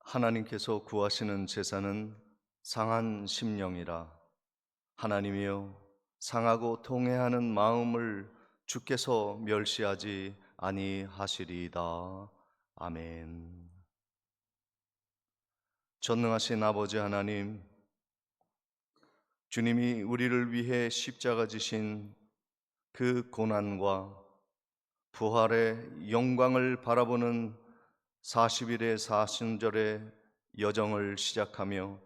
하나님께서 구하시는 제사는 상한 심령이라. 하나님이여, 상하고 통회하는 마음을 주께서 멸시하지 아니하시리이다. 아멘. 전능하신 아버지 하나님, 주님이 우리를 위해 십자가 지신 그 고난과 부활의 영광을 바라보는 40일의 사순절의 여정을 시작하며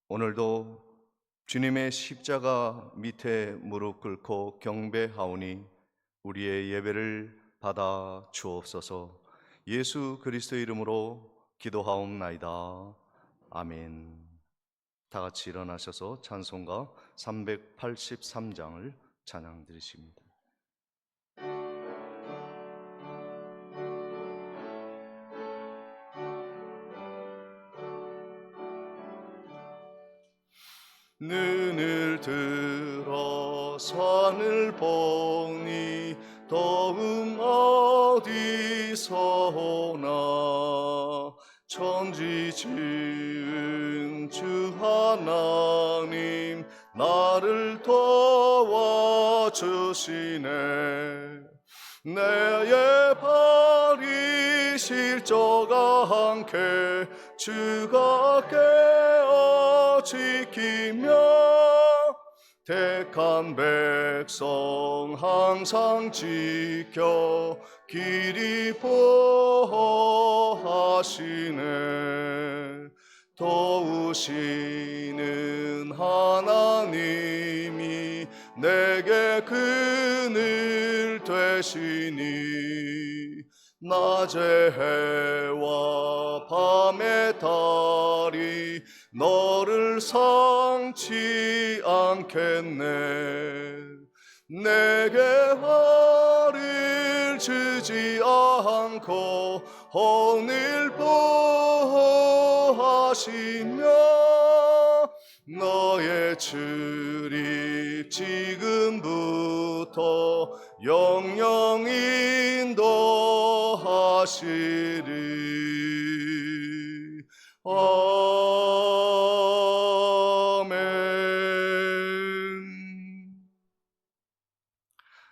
오늘도 주님의 십자가 밑에 무릎 꿇고 경배하오니 우리의 예배를 받아 주옵소서. 예수 그리스도의 이름으로 기도하옵나이다. 아멘. 다 같이 일어나셔서 찬송가 383장을 찬양 드리십니다. 눈을 들어 산을 보니 도움 어디서 오나. 천지 지은 주 하나님 나를 도와주시네. 내의 발이 실족 않게 주가 깨어 지키며 택한 백성 항상 지켜 길이 보호하시네. 도우시는 하나님이 내게 그늘 되시니 낮의 해와 밤의 달이 너를 상치 않겠네. 내게 화를 주지 않고 오늘 보호하시며 너의 출입 지금부터 영영 인도하시리. 아멘.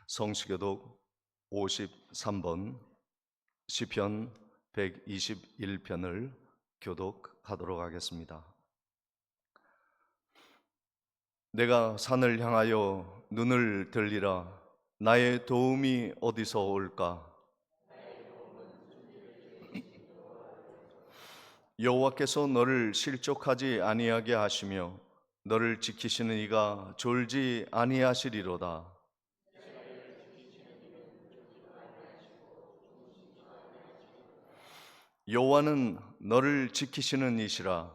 성시교독 53번 시편 121편을 교독하도록 하겠습니다. 내가 산을 향하여 눈을 들리라. 나의 도움이 어디서 올까? 여호와께서 너를 실족하지 아니하게 하시며 너를 지키시는 이가 졸지 아니하시리로다. 여호와는 너를 지키시는 이시라.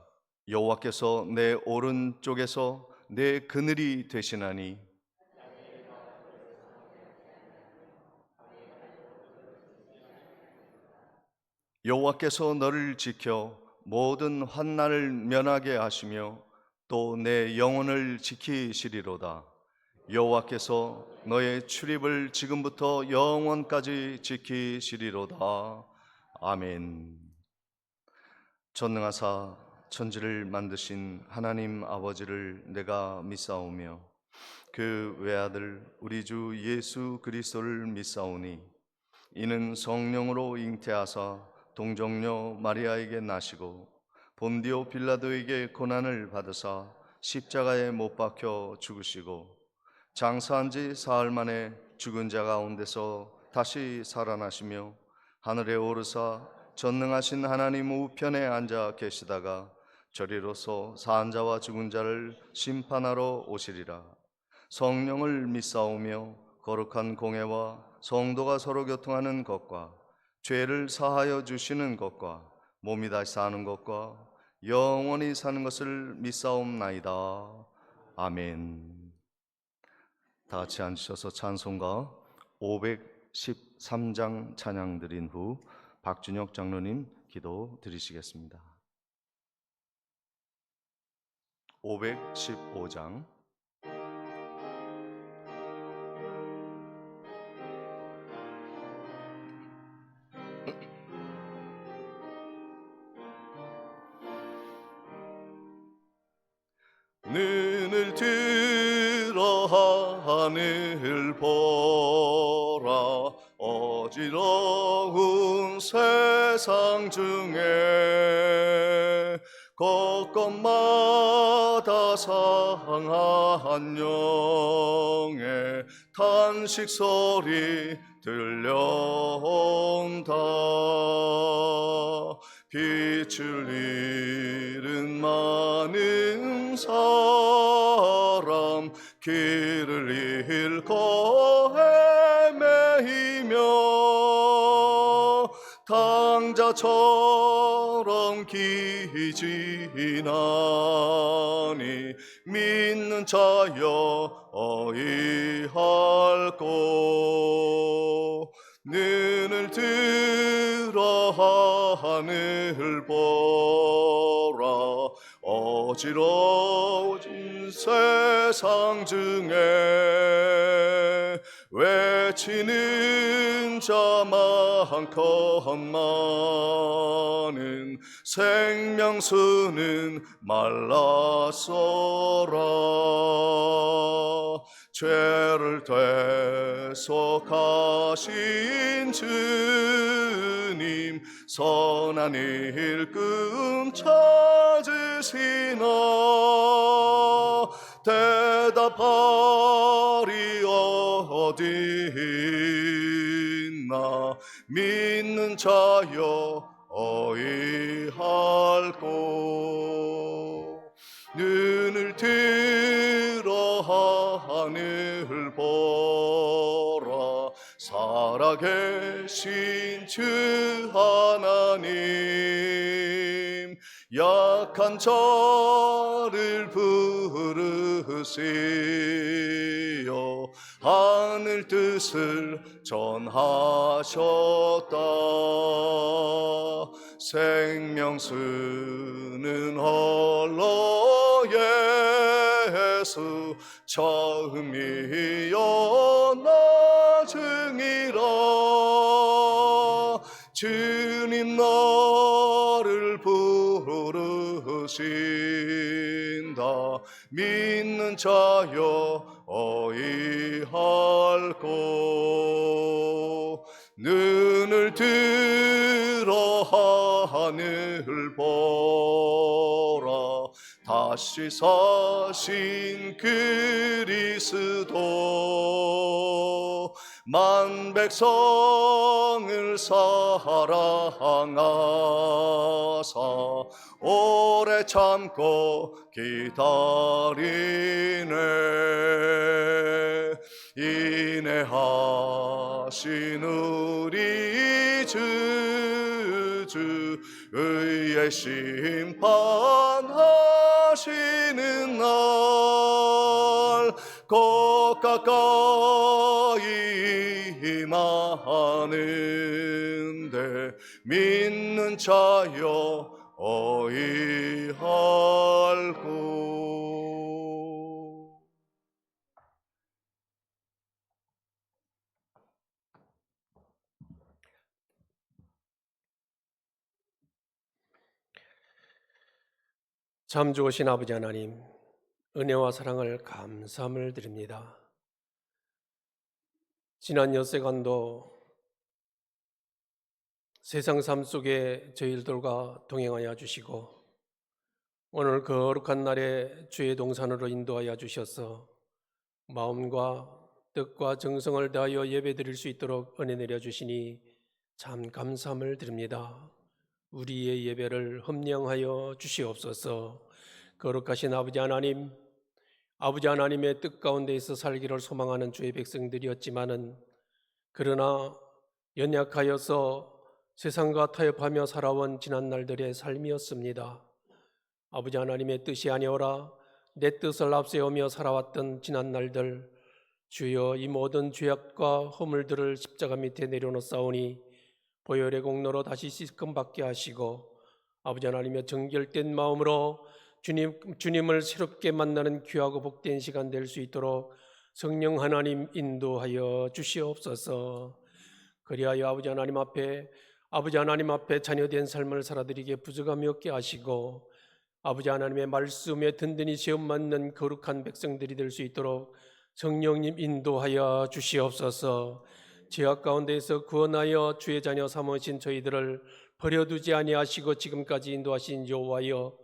여호와께서 내 오른쪽에서 내 그늘이 되시나니 여호와께서 너를 지켜 모든 환난을 면하게 하시며 또 내 영혼을 지키시리로다. 여호와께서 너의 출입을 지금부터 영원까지 지키시리로다. 아멘. 전능하사 천지를 만드신 하나님 아버지를 내가 믿사오며 그 외아들 우리 주 예수 그리스도를 믿사오니 이는 성령으로 잉태하사 동정녀 마리아에게 나시고 본디오 빌라도에게 고난을 받으사 십자가에 못 박혀 죽으시고 장사한 지 사흘 만에 죽은 자 가운데서 다시 살아나시며 하늘에 오르사 전능하신 하나님 우편에 앉아 계시다가 저리로서 산 자와 죽은 자를 심판하러 오시리라. 성령을 믿사오며 거룩한 공회와 성도가 서로 교통하는 것과 죄를 사하여 주시는 것과 몸이 다시 사는 것과 영원히 사는 것을 믿사옵나이다. 아멘. 다 같이 앉으셔서 찬송가 513장 찬양 드린 후 박준혁 장로님 기도 드리시겠습니다. 515장 눈을 들어 하늘 보라. 어지러운 세상 중에 곳곳마다 상한 영의 탄식 소리 들려온다. 빛을 잃은 많은 사람, 길을 잃고 헤매이며 당자처럼 기진하니 믿는 자여 어이할꼬. 눈을 들어 하늘 보라. 어지러운 세상 중에 외치는 자 많건만은 생명수는 말랐어라. 죄를 대속하신 주님, 선한 일꾼 찾으시나. 대답하리 어디 있나. 믿는 자여 어이할꼬. 눈을 들어 하늘 보라. 살아계신 주 하나님, 약한 자를 부르시어 하늘 뜻을 전하셨다. 생명수는 홀로 예수, 처음이요 나중이라. 주님 너를 부르신다. 믿는 자여 어이할꼬. 눈을 들어 하늘 보라. 다시 사신 그리스도, 만 백성을 사랑하사 오래 참고 기다리네. 인내하신 우리 주 의의 심판하시는 날, 곧 가까이 임하는데 믿는 자여 어이할꼬. 참 좋으신 아버지 하나님, 은혜와 사랑을 감사함을 드립니다. 지난 엿새간도 세상 삶 속에 저희들과 동행하여 주시고, 오늘 거룩한 날에 주의 동산으로 인도하여 주셔서 마음과 뜻과 정성을 다하여 예배드릴 수 있도록 은혜 내려주시니 참 감사함을 드립니다. 우리의 예배를 흠령하여 주시옵소서. 거룩하신 아버지 하나님, 아버지 하나님의 뜻 가운데에서 살기를 소망하는 주의 백성들이었지만은, 그러나 연약하여서 세상과 타협하며 살아온 지난날들의 삶이었습니다. 아버지 하나님의 뜻이 아니오라 내 뜻을 앞세우며 살아왔던 지난날들, 주여 이 모든 죄악과 허물들을 십자가 밑에 내려놓사오니 보혈의 공로로 다시 씻음 받게 하시고, 아버지 하나님의 정결된 마음으로 주님을 새롭게 만나는 귀하고 복된 시간 될 수 있도록 성령 하나님 인도하여 주시옵소서. 그리하여 아버지 하나님 앞에 자녀된 삶을 살아드리게 부족함이 없게 하시고, 아버지 하나님의 말씀에 든든히 시험 맞는 거룩한 백성들이 될 수 있도록 성령님 인도하여 주시옵소서. 죄악 가운데에서 구원하여 주의 자녀 삼으신 저희들을 버려두지 아니하시고 지금까지 인도하신 여호와여,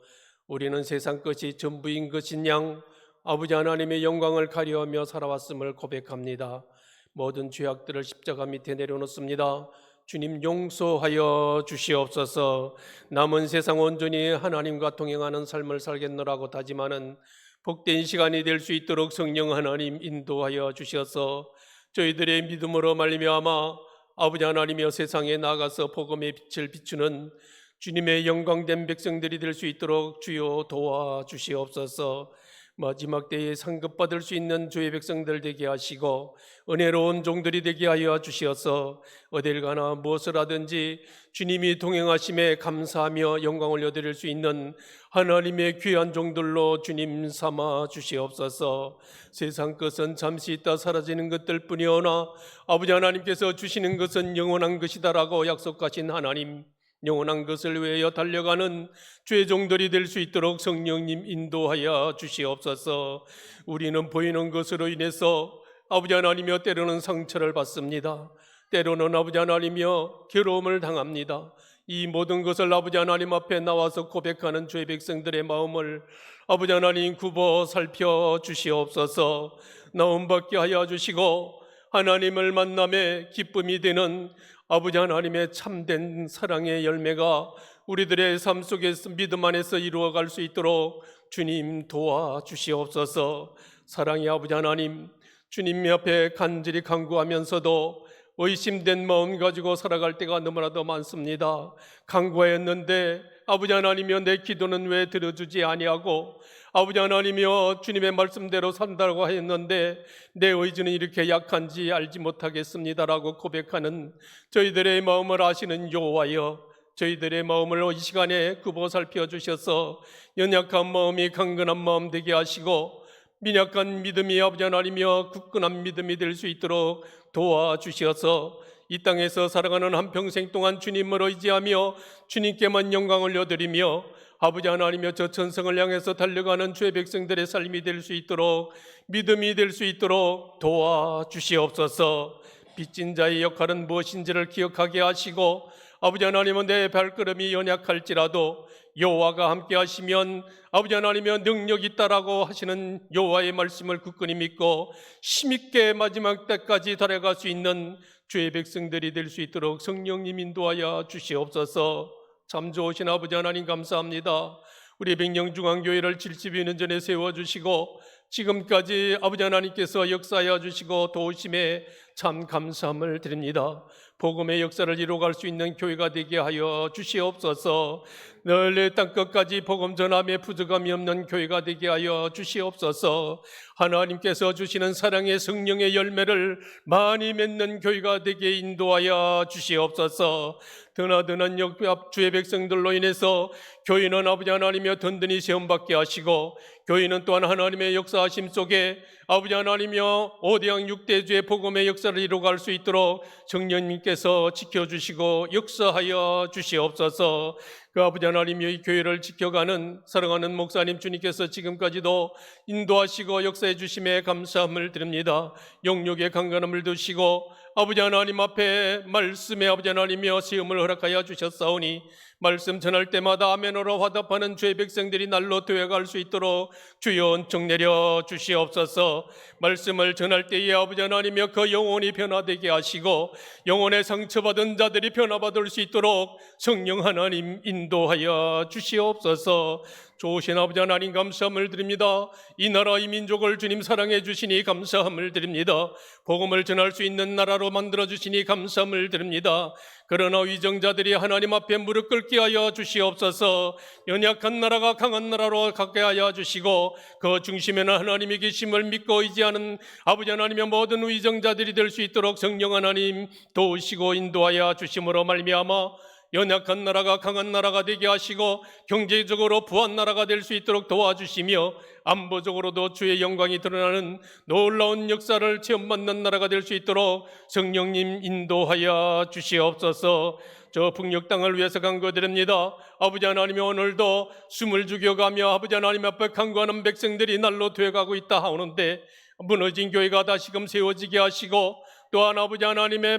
우리는 세상 것이 전부인 것인 양 아버지 하나님의 영광을 가려하며 살아왔음을 고백합니다. 모든 죄악들을 십자가 밑에 내려놓습니다. 주님 용서하여 주시옵소서. 남은 세상 온전히 하나님과 동행하는 삶을 살겠노라고 다짐하는 복된 시간이 될 수 있도록 성령 하나님 인도하여 주셔서 저희들의 믿음으로 말미암아 아버지 하나님이여 세상에 나가서 복음의 빛을 비추는 주님의 영광된 백성들이 될 수 있도록 주여 도와주시옵소서. 마지막 때에 상급받을 수 있는 주의 백성들 되게 하시고 은혜로운 종들이 되게 하여 주시어서 어딜 가나 무엇을 하든지 주님이 동행하심에 감사하며 영광을 여드릴 수 있는 하나님의 귀한 종들로 주님 삼아 주시옵소서. 세상 것은 잠시 있다 사라지는 것들 뿐이오나 아버지 하나님께서 주시는 것은 영원한 것이다라고 약속하신 하나님, 영원한 것을 위하여 달려가는 주의 종들이 될 수 있도록 성령님 인도하여 주시옵소서. 우리는 보이는 것으로 인해서 아버지 하나님이여 때로는 상처를 받습니다. 때로는 아버지 하나님이여 괴로움을 당합니다. 이 모든 것을 아버지 하나님 앞에 나와서 고백하는 주의 백성들의 마음을 아버지 하나님 굽어 살펴 주시옵소서. 나음받게 하여 주시고 하나님을 만남에 기쁨이 되는 아버지 하나님의 참된 사랑의 열매가 우리들의 삶 속에서 믿음 안에서 이루어갈 수 있도록 주님 도와주시옵소서. 사랑의 아버지 하나님, 주님 앞에 간절히 간구하면서도 의심된 마음 가지고 살아갈 때가 너무나도 많습니다. 간구하였는데 아버지 하나님이여 내 기도는 왜 들어주지 아니하고 아버지 하나님이여 주님의 말씀대로 산다고 하였는데 내 의지는 이렇게 약한지 알지 못하겠습니다라고 고백하는 저희들의 마음을 아시는 여호와여, 저희들의 마음을 이 시간에 굽어 살펴주셔서 연약한 마음이 강건한 마음 되게 하시고 미약한 믿음이 아버지 하나님이여 굳건한 믿음이 될 수 있도록 도와주셔서 이 땅에서 살아가는 한평생 동안 주님을 의지하며 주님께만 영광을 여드리며 아버지 하나님이여 저 천성을 향해서 달려가는 주의 백성들의 삶이 될 수 있도록 믿음이 될 수 있도록 도와주시옵소서. 빚진 자의 역할은 무엇인지를 기억하게 하시고 아버지 하나님은 내 발걸음이 연약할지라도 여호와가 함께 하시면 아버지 하나님의 능력이 있다라고 하시는 여호와의 말씀을 굳건히 믿고 힘있게 마지막 때까지 달려갈 수 있는 주의 백성들이 될 수 있도록 성령님 인도하여 주시옵소서. 참 좋으신 아버지 하나님 감사합니다. 우리 백령중앙교회를 70여 전에 세워주시고 지금까지 아버지 하나님께서 역사하여 주시고 도우심에 참 감사함을 드립니다. 복음의 역사를 이루어갈 수 있는 교회가 되게 하여 주시옵소서. 늘 땅끝까지 복음 전함에 부족함이 없는 교회가 되게 하여 주시옵소서. 하나님께서 주시는 사랑의 성령의 열매를 많이 맺는 교회가 되게 인도하여 주시옵소서. 드나드는 역합 주의 백성들로 인해서 교회는 아버지 하나님이여 든든히 시험받게 하시고 교회는 또한 하나님의 역사하심 속에 아버지 하나님이여 5대양 6대주의 복음의 역사를 이루어갈 수 있도록 성령님께서 지켜주시고 역사하여 주시옵소서. 그 아버지 하나님이여 이 교회를 지켜가는 사랑하는 목사님 주님께서 지금까지도 인도하시고 역사해 주심에 감사함을 드립니다. 영육의 강건함을 두시고 아버지 하나님 앞에 말씀에 아버지 하나님이여 시험을 허락하여 주셨사오니 말씀 전할 때마다 아멘으로 화답하는 주의 백성들이 날로 되어갈 수 있도록 주여 은총 내려 주시옵소서. 말씀을 전할 때에 아버지 하나님이여 그 영혼이 변화되게 하시고 영혼의 상처받은 자들이 변화받을 수 있도록 성령 하나님 인도하여 주시옵소서. 좋으신 아버지 하나님 감사함을 드립니다. 이 나라 이 민족을 주님 사랑해 주시니 감사함을 드립니다. 복음을 전할 수 있는 나라로 만들어 주시니 감사함을 드립니다. 그러나 위정자들이 하나님 앞에 무릎 꿇게 하여 주시옵소서. 연약한 나라가 강한 나라로 갖게 하여 주시고 그 중심에는 하나님이 계심을 믿고 의지하는 아버지 하나님의 모든 위정자들이 될 수 있도록 성령 하나님 도우시고 인도하여 주심으로 말미암아 연약한 나라가 강한 나라가 되게 하시고 경제적으로 부한 나라가 될 수 있도록 도와주시며 안보적으로도 주의 영광이 드러나는 놀라운 역사를 체험받는 나라가 될 수 있도록 성령님 인도하여 주시옵소서. 저 북녘 땅을 위해서 간구드립니다. 아버지 하나님, 오늘도 숨을 죽여가며 아버지 하나님 앞에 간구하는 백성들이 날로 되어가고 있다 하오는데 무너진 교회가 다시금 세워지게 하시고 또한 아버지 하나님의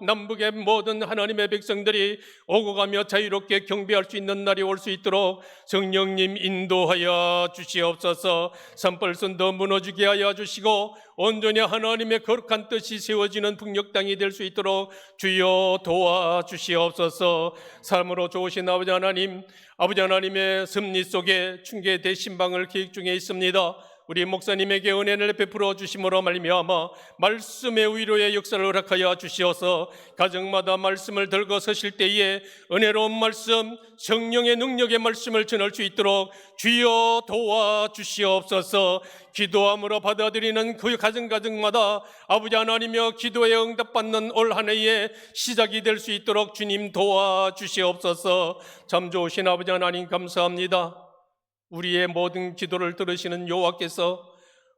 남북의 모든 하나님의 백성들이 오고 가며 자유롭게 경배할 수 있는 날이 올 수 있도록 성령님 인도하여 주시옵소서. 산벌선도 무너지게 하여 주시고 온전히 하나님의 거룩한 뜻이 세워지는 북녘 땅이 될 수 있도록 주여 도와주시옵소서. 삶으로 좋으신 아버지 하나님, 아버지 하나님의 섭리 속에 충계 대신방을 계획 중에 있습니다. 우리 목사님에게 은혜를 베풀어 주심으로 말미암아 말씀의 위로의 역사를 허락하여 주시어서 가정마다 말씀을 들고 서실 때에 은혜로운 말씀, 성령의 능력의 말씀을 전할 수 있도록 주여 도와주시옵소서. 기도함으로 받아들이는 그 가정마다 아버지 하나님여 기도에 응답받는 올 한 해의 시작이 될 수 있도록 주님 도와주시옵소서. 참 좋으신 아버지 하나님 감사합니다. 우리의 모든 기도를 들으시는 여호와께서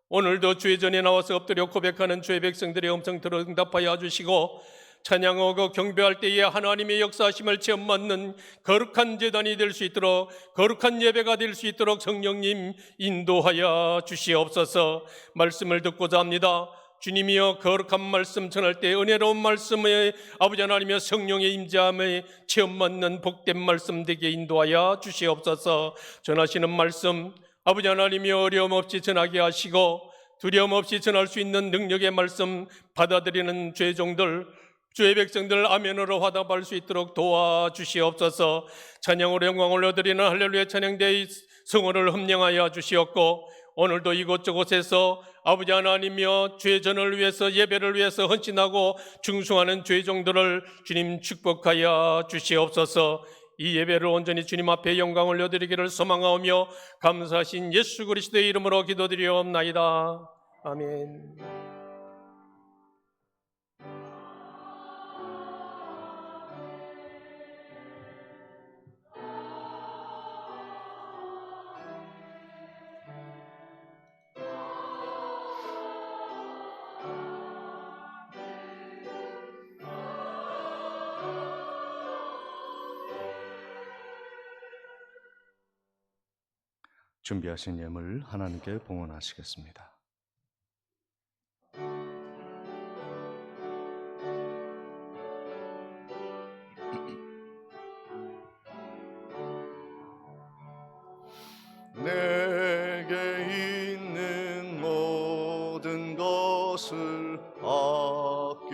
오늘도 주의 전에 나와서 엎드려 고백하는 주의 백성들의 음성 들어 응답하여 주시고 찬양하고 경배할 때에 하나님의 역사하심을 체험받는 거룩한 제단이 될 수 있도록, 거룩한 예배가 될 수 있도록 성령님 인도하여 주시옵소서. 말씀을 듣고자 합니다. 주님이여 거룩한 말씀 전할 때 은혜로운 말씀에 아버지 하나님의 성령의 임재함에 체험받는 복된 말씀 되게 인도하여 주시옵소서. 전하시는 말씀 아버지 하나님이여 어려움 없이 전하게 하시고 두려움 없이 전할 수 있는 능력의 말씀 받아들이는 죄종들, 주의 백성들 아멘으로 화답할 수 있도록 도와주시옵소서. 찬양으로 영광을 올려드리는 할렐루야 찬양대의 성원을 흠령하여 주시옵고 오늘도 이곳저곳에서 아버지 하나님이여 주의 전을 위해서 예배를 위해서 헌신하고 중수하는 죄종들을 주님 축복하여 주시옵소서. 이 예배를 온전히 주님 앞에 영광을 올려드리기를 소망하오며 감사하신 예수 그리스도의 이름으로 기도드리옵나이다. 아멘. 준비하신 예물 하나님께 봉헌하시겠습니다. 내게 있는 모든 것을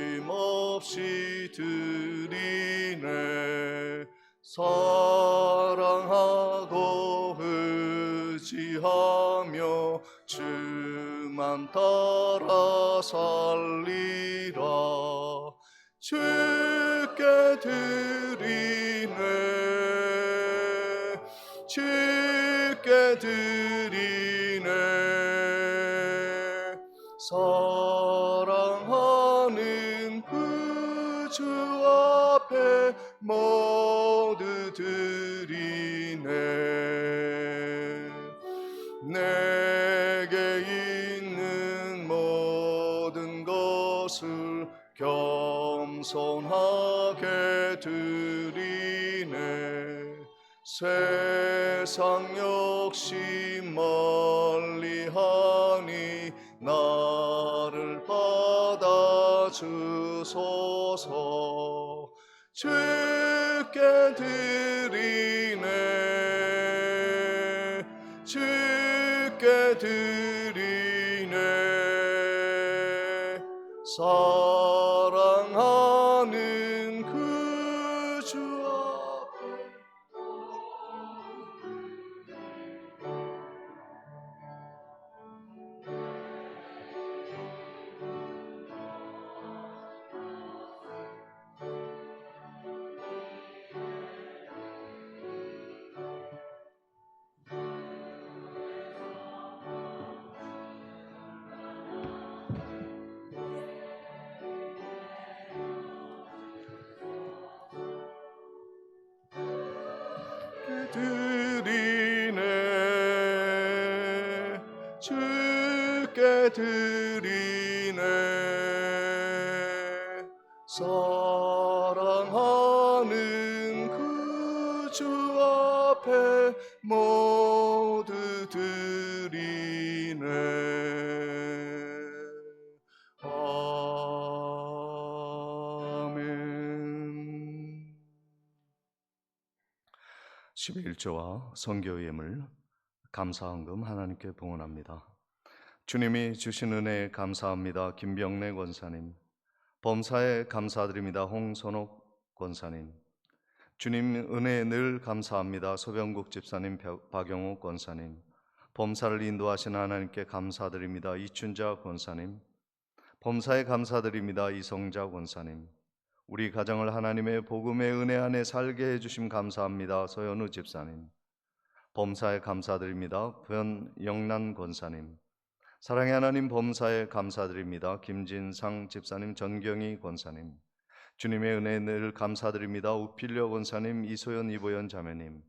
아낌없이 드리네. 사랑하고 의지하며 주만 따라 살리라. 주께 드리네. 주께 드리네. 사랑하는 그 주 앞에 모두 드리네. 내게 있는 모든 것을 겸손하게 드리네. 세상 욕심 멀리하니 나를 받아주소서. 주께 드리네. 주께 드리네. 사랑하는 그 주 앞에 드리네 주께 드리네 사랑하는 그 주 앞에 모두 드리네 아멘. 11조와 선교 예물 감사헌금 하나님께 봉헌합니다. 주님이 주신 은혜에 감사합니다. 김병래 권사님, 범사에 감사드립니다. 홍선옥 권사님, 주님 은혜에 늘 감사합니다. 소병국 집사님, 박영호 권사님, 범사를 인도하신 하나님께 감사드립니다. 이춘자 권사님, 범사에 감사드립니다. 이성자 권사님, 우리 가정을 하나님의 복음의 은혜 안에 살게 해주심 감사합니다. 서현우 집사님, 범사에 감사드립니다. 변영란 권사님, 사랑의 하나님 범사에 감사드립니다. 김진상 집사님, 전경희 권사님, 주님의 은혜에 늘 감사드립니다. 우필려 권사님, 이소연, 이보연 자매님,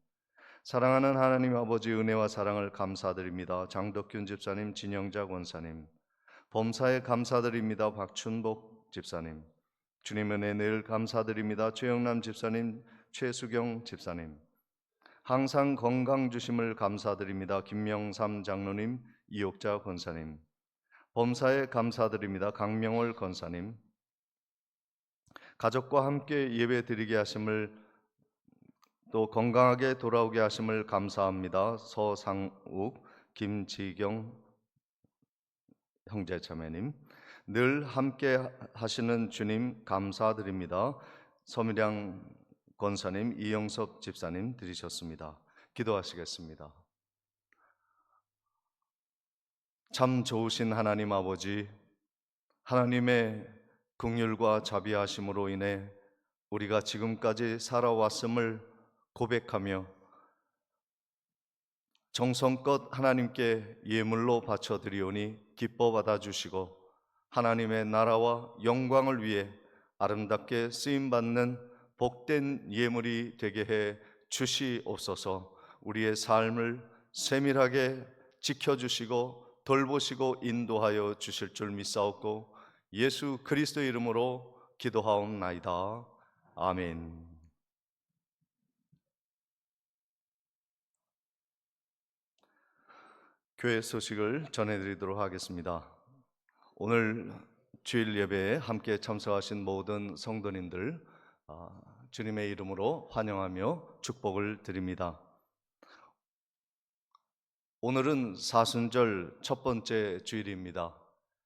사랑하는 하나님 아버지 은혜와 사랑을 감사드립니다. 장덕균 집사님, 진영자 권사님, 범사에 감사드립니다. 박춘복 집사님, 주님 은혜 늘 감사드립니다. 최영남 집사님, 최수경 집사님, 항상 건강 주심을 감사드립니다. 김명삼 장로님, 이옥자 권사님, 범사에 감사드립니다. 강명월 권사님, 가족과 함께 예배 드리게 하심을 또 건강하게 돌아오게 하심을 감사합니다. 서상욱, 김지경 형제자매님, 늘 함께 하시는 주님 감사드립니다. 서미량 권사님, 이영섭 집사님 드리셨습니다. 기도하시겠습니다. 참 좋으신 하나님 아버지, 하나님의 긍휼과 자비하심으로 인해 우리가 지금까지 살아왔음을 고백하며 정성껏 하나님께 예물로 바쳐드리오니 기뻐 받아주시고 하나님의 나라와 영광을 위해 아름답게 쓰임받는 복된 예물이 되게 해 주시옵소서. 우리의 삶을 세밀하게 지켜주시고 돌보시고 인도하여 주실 줄 믿사옵고 예수 그리스도 이름으로 기도하옵나이다. 아멘. 교회 소식을 전해드리도록 하겠습니다. 오늘 주일 예배에 함께 참석하신 모든 성도님들 주님의 이름으로 환영하며 축복을 드립니다. 오늘은 사순절 첫 번째 주일입니다.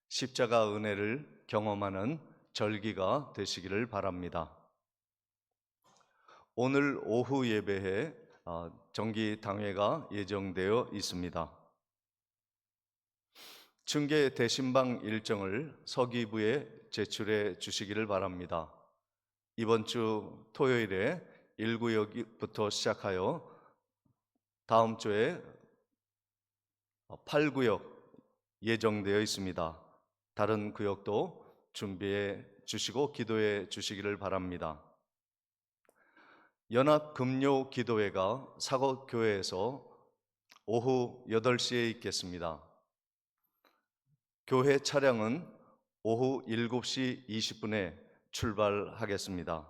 십자가 은혜를 경험하는 절기가 되시기를 바랍니다. 오늘 오후 예배에 정기 당회가 예정되어 있습니다. 층계 대신방 일정을 서기부에 제출해 주시기를 바랍니다. 이번 주 토요일에 1구역부터 시작하여 다음 주에 8구역 예정되어 있습니다. 다른 구역도 준비해 주시고 기도해 주시기를 바랍니다. 연합금요 기도회가 사곡교회에서 오후 8시에 있겠습니다. 교회 차량은 오후 7시 20분에 출발하겠습니다.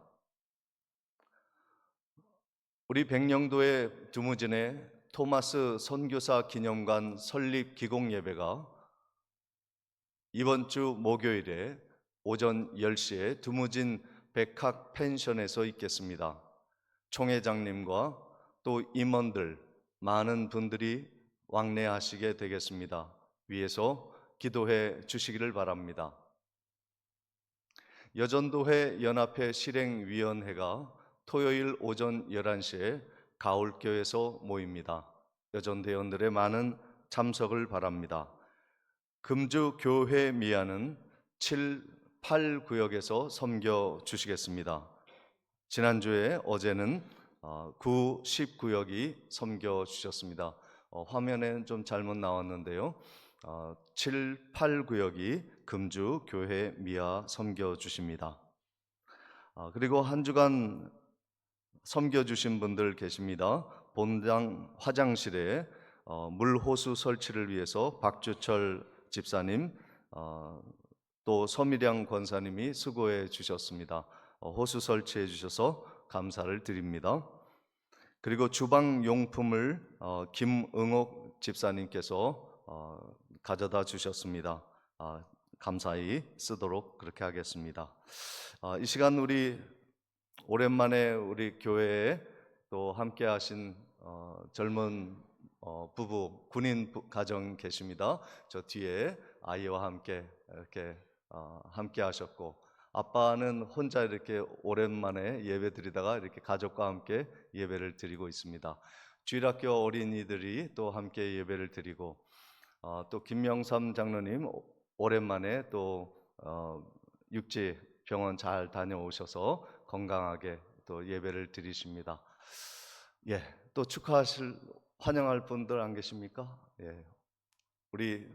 우리 백령도의 두무진의 토마스 선교사 기념관 설립 기공 예배가 이번 주 목요일에 오전 10시에 두무진 백학 펜션에서 있겠습니다. 총회장님과 또 임원들 많은 분들이 왕래하시게 되겠습니다. 위에서 기도해 주시기를 바랍니다. 여전도회 연합회 실행위원회가 토요일 오전 11시에 가울교에서 모입니다. 여전대원들의 많은 참석을 바랍니다. 금주교회 미아는 7, 8구역에서 섬겨 주시겠습니다. 지난주에 어제는 9, 10구역이 섬겨 주셨습니다. 화면에는 좀 잘못 나왔는데요. 7, 8구역이 금주 교회 미아 섬겨 주십니다. 그리고 한 주간 섬겨 주신 분들 계십니다. 본당 화장실에 물호수 설치를 위해서 박주철 집사님 또 서미량 권사님이 수고해 주셨습니다. 호수 설치해 주셔서 감사를 드립니다. 그리고 주방 용품을 김응옥 집사님께서 가져다 주셨습니다. 감사히 쓰도록 그렇게 하겠습니다. 이 시간 우리 오랜만에 우리 교회에 또 함께 하신 젊은 부부, 군인 가정 계십니다. 저 뒤에 아이와 함께 이렇게 함께 하셨고, 아빠는 혼자 이렇게 오랜만에 예배 드리다가 이렇게 가족과 함께 예배를 드리고 있습니다. 주일학교 어린이들이 또 함께 예배를 드리고, 또 김명삼 장로님 오랜만에 또 육지 병원 잘 다녀오셔서 건강하게 또 예배를 드리십니다. 예, 또 환영할 분들 안 계십니까? 예, 우리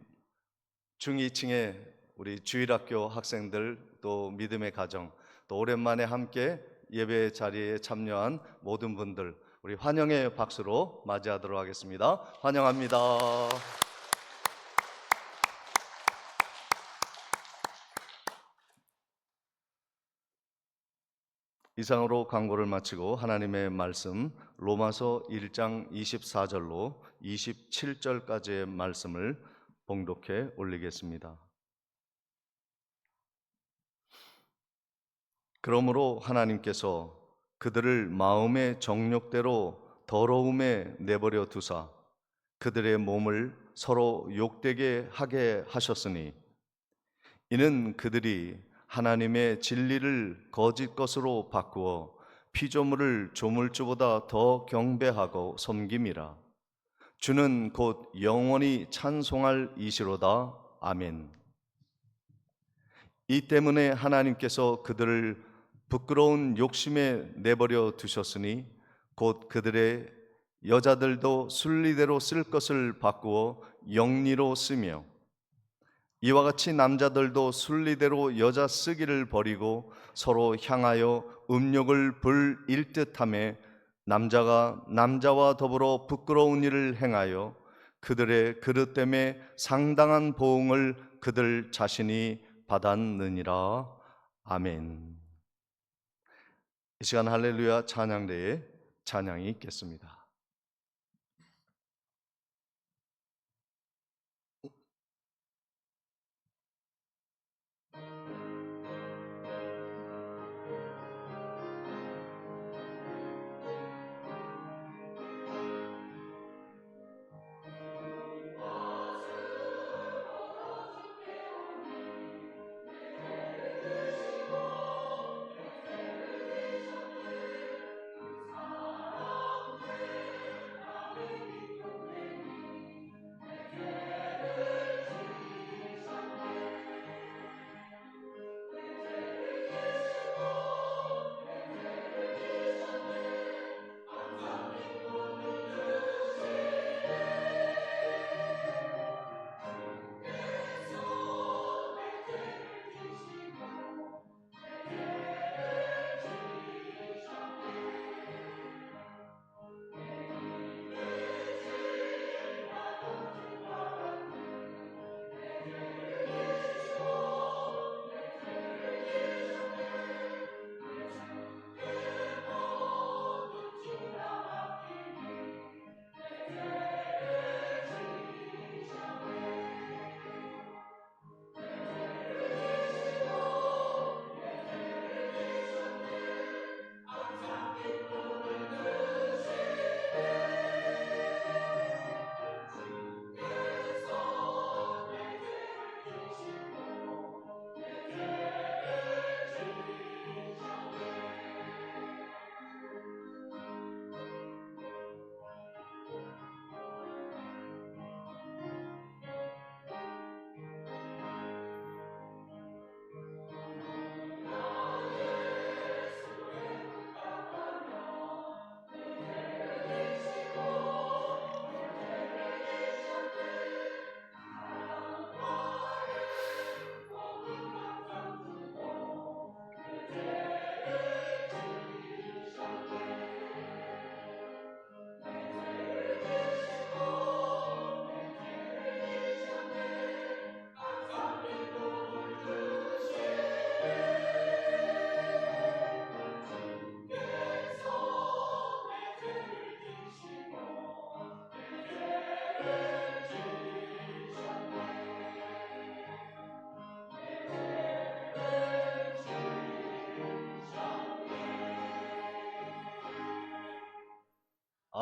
중2층에 우리 주일학교 학생들 또 믿음의 가정 또 오랜만에 함께 예배 자리에 참여한 모든 분들 우리 환영의 박수로 맞이하도록 하겠습니다. 환영합니다. 이상으로 광고를 마치고 하나님의 말씀 로마서 1장 24절로 27절까지의 말씀을 봉독해 올리겠습니다. 그러므로 하나님께서 그들을 마음의 정욕대로 더러움에 내버려 두사 그들의 몸을 서로 욕되게 하게 하셨으니 이는 그들이 하나님의 진리를 거짓 것으로 바꾸어 피조물을 조물주보다 더 경배하고 섬김이라. 주는 곧 영원히 찬송할 이시로다. 아멘. 이 때문에 하나님께서 그들을 부끄러운 욕심에 내버려 두셨으니 곧 그들의 여자들도 순리대로 쓸 것을 바꾸어 영리로 쓰며 이와 같이 남자들도 순리대로 여자 쓰기를 버리고 서로 향하여 음욕을 불일듯하며 남자가 남자와 더불어 부끄러운 일을 행하여 그들의 그릇 때문에 상당한 보응을 그들 자신이 받았느니라. 아멘. 이 시간 할렐루야 찬양대에 찬양이 있겠습니다.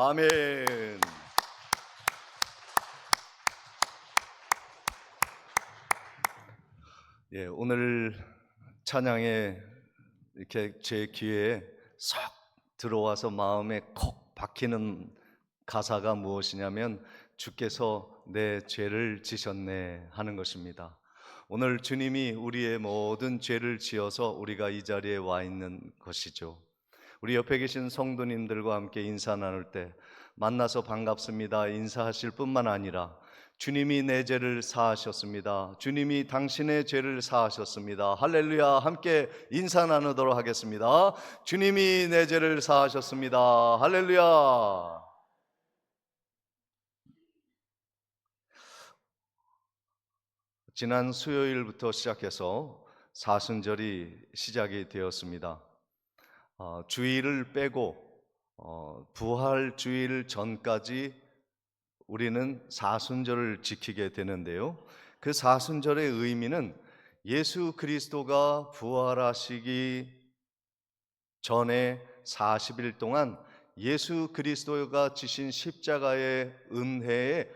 아멘. 예, 오늘 찬양에 이렇게 제 귀에 쏙 들어와서 마음에 콕 박히는 가사가 무엇이냐면 주께서 내 죄를 지셨네 하는 것입니다. 오늘 주님이 우리의 모든 죄를 지어서 우리가 이 자리에 와 있는 것이죠. 우리 옆에 계신 성도님들과 함께 인사 나눌 때 만나서 반갑습니다 인사하실 뿐만 아니라 주님이 내 죄를 사하셨습니다. 주님이 당신의 죄를 사하셨습니다. 할렐루야. 함께 인사 나누도록 하겠습니다. 주님이 내 죄를 사하셨습니다. 할렐루야. 지난 수요일부터 시작해서 사순절이 시작이 되었습니다. 주일을 빼고 부활 주일 전까지 우리는 사순절을 지키게 되는데요. 그 사순절의 의미는 예수 그리스도가 부활하시기 전에 40일 동안 예수 그리스도가 지신 십자가의 은혜에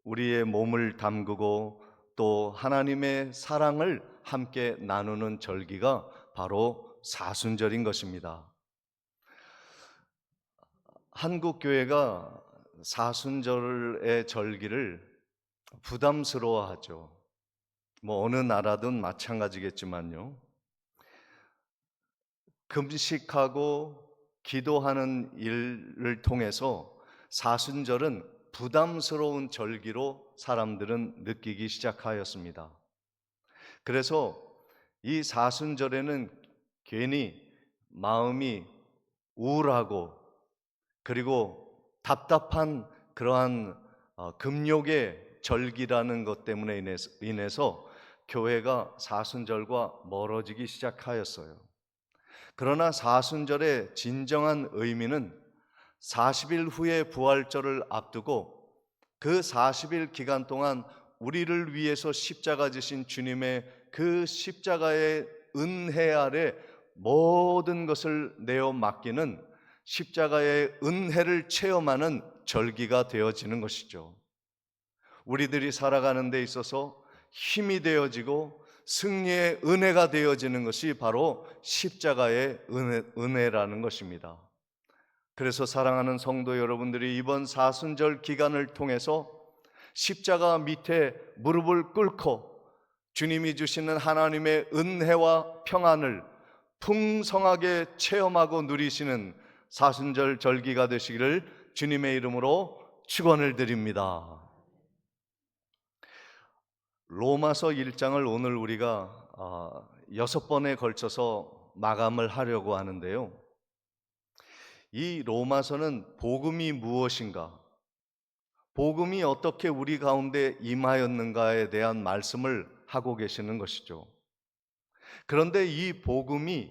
우리의 몸을 담그고 또 하나님의 사랑을 함께 나누는 절기가 바로 사순절인 것입니다. 한국 교회가 사순절의 절기를 부담스러워하죠. 어느 나라든 마찬가지겠지만요. 금식하고 기도하는 일을 통해서 사순절은 부담스러운 절기로 사람들은 느끼기 시작하였습니다. 그래서 이 사순절에는 괜히 마음이 우울하고 그리고 답답한 그러한 금욕의 절기라는 것 때문에 인해서 교회가 사순절과 멀어지기 시작하였어요. 그러나 사순절의 진정한 의미는 40일 후에 부활절을 앞두고 그 40일 기간 동안 우리를 위해서 십자가 지신 주님의 그 십자가의 은혜 아래 모든 것을 내어 맡기는 십자가의 은혜를 체험하는 절기가 되어지는 것이죠. 우리들이 살아가는 데 있어서 힘이 되어지고 승리의 은혜가 되어지는 것이 바로 십자가의 은혜라는 것입니다. 그래서 사랑하는 성도 여러분들이 이번 사순절 기간을 통해서 십자가 밑에 무릎을 꿇고 주님이 주시는 하나님의 은혜와 평안을 풍성하게 체험하고 누리시는 사순절 절기가 되시기를 주님의 이름으로 축원을 드립니다. 로마서 1장을 오늘 우리가 6번에 걸쳐서 마감을 하려고 하는데요. 이 로마서는 복음이 무엇인가, 복음이 어떻게 우리 가운데 임하였는가에 대한 말씀을 하고 계시는 것이죠. 그런데 이 복음이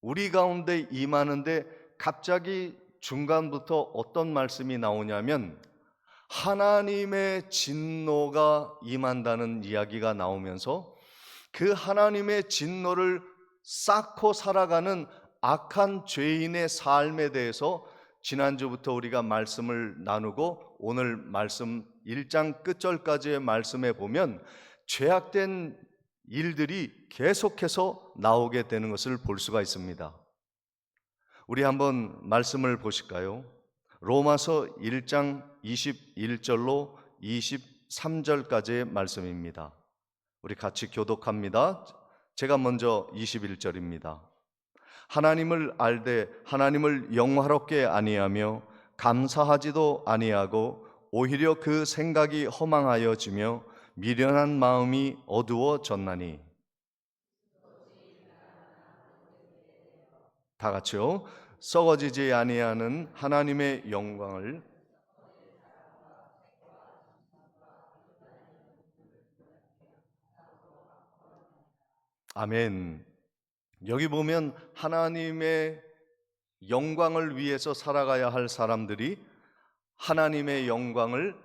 우리 가운데 임하는데 갑자기 중간부터 어떤 말씀이 나오냐면 하나님의 진노가 임한다는 이야기가 나오면서 그 하나님의 진노를 쌓고 살아가는 악한 죄인의 삶에 대해서 지난주부터 우리가 말씀을 나누고 오늘 말씀 1장 끝절까지의 말씀에 보면 죄악된 일들이 계속해서 나오게 되는 것을 볼 수가 있습니다. 우리 한번 말씀을 보실까요? 로마서 1장 21절로 23절까지의 말씀입니다. 우리 같이 교독합니다. 제가 먼저 21절입니다. 하나님을 알되 하나님을 영화롭게 아니하며 감사하지도 아니하고 오히려 그 생각이 허망하여지며 미련한 마음이 어두워졌나니. 다 같이요. 썩어지지 아니하는 하나님의 영광을 아멘. 여기 보면 하나님의 영광을 위해서 살아가야 할 사람들이 하나님의 영광을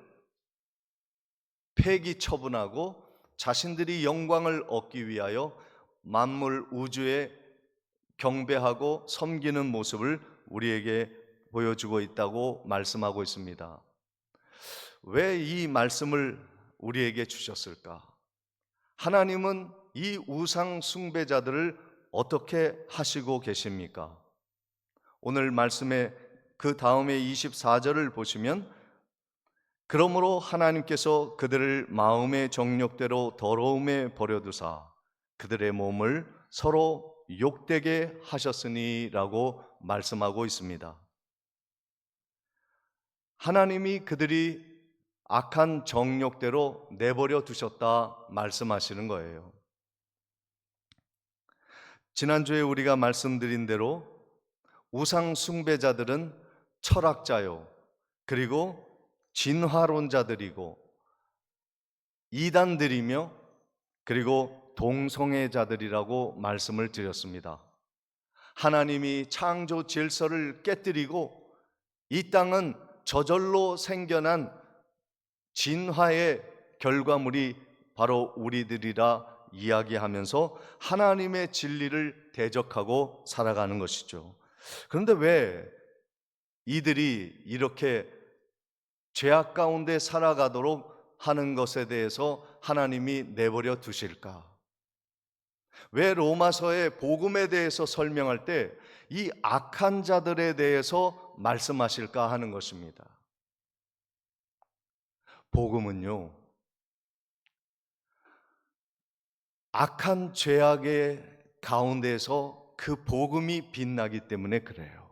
폐기 처분하고 자신들이 영광을 얻기 위하여 만물 우주에 경배하고 섬기는 모습을 우리에게 보여주고 있다고 말씀하고 있습니다. 왜 이 말씀을 우리에게 주셨을까? 하나님은 이 우상 숭배자들을 어떻게 하시고 계십니까? 오늘 말씀의 그 다음에 24절을 보시면, 그러므로 하나님께서 그들을 마음의 정욕대로 더러움에 버려두사 그들의 몸을 서로 욕되게 하셨으니라고 말씀하고 있습니다. 하나님이 그들이 악한 정욕대로 내버려 두셨다 말씀하시는 거예요. 지난주에 우리가 말씀드린 대로 우상 숭배자들은 철학자요, 그리고 진화론자들이고 이단들이며 그리고 동성애자들이라고 말씀을 드렸습니다. 하나님이 창조 질서를 깨뜨리고 이 땅은 저절로 생겨난 진화의 결과물이 바로 우리들이라 이야기하면서 하나님의 진리를 대적하고 살아가는 것이죠. 그런데 왜 이들이 이렇게 죄악 가운데 살아가도록 하는 것에 대해서 하나님이 내버려 두실까? 왜 로마서의 복음에 대해서 설명할 때 이 악한 자들에 대해서 말씀하실까 하는 것입니다. 복음은요, 악한 죄악의 가운데서 그 복음이 빛나기 때문에 그래요.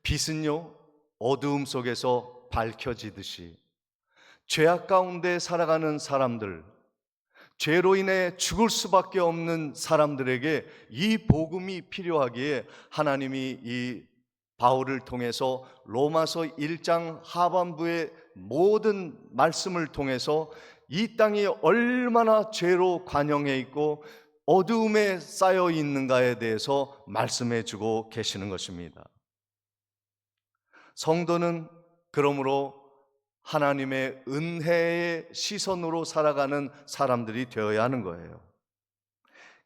빛은요, 어두움 속에서 밝혀지듯이 죄악 가운데 살아가는 사람들, 죄로 인해 죽을 수밖에 없는 사람들에게 이 복음이 필요하기에 하나님이 이 바울을 통해서 로마서 1장 하반부의 모든 말씀을 통해서 이 땅이 얼마나 죄로 관영해 있고 어두움에 쌓여 있는가에 대해서 말씀해 주고 계시는 것입니다. 성도는 그러므로 하나님의 은혜의 시선으로 살아가는 사람들이 되어야 하는 거예요.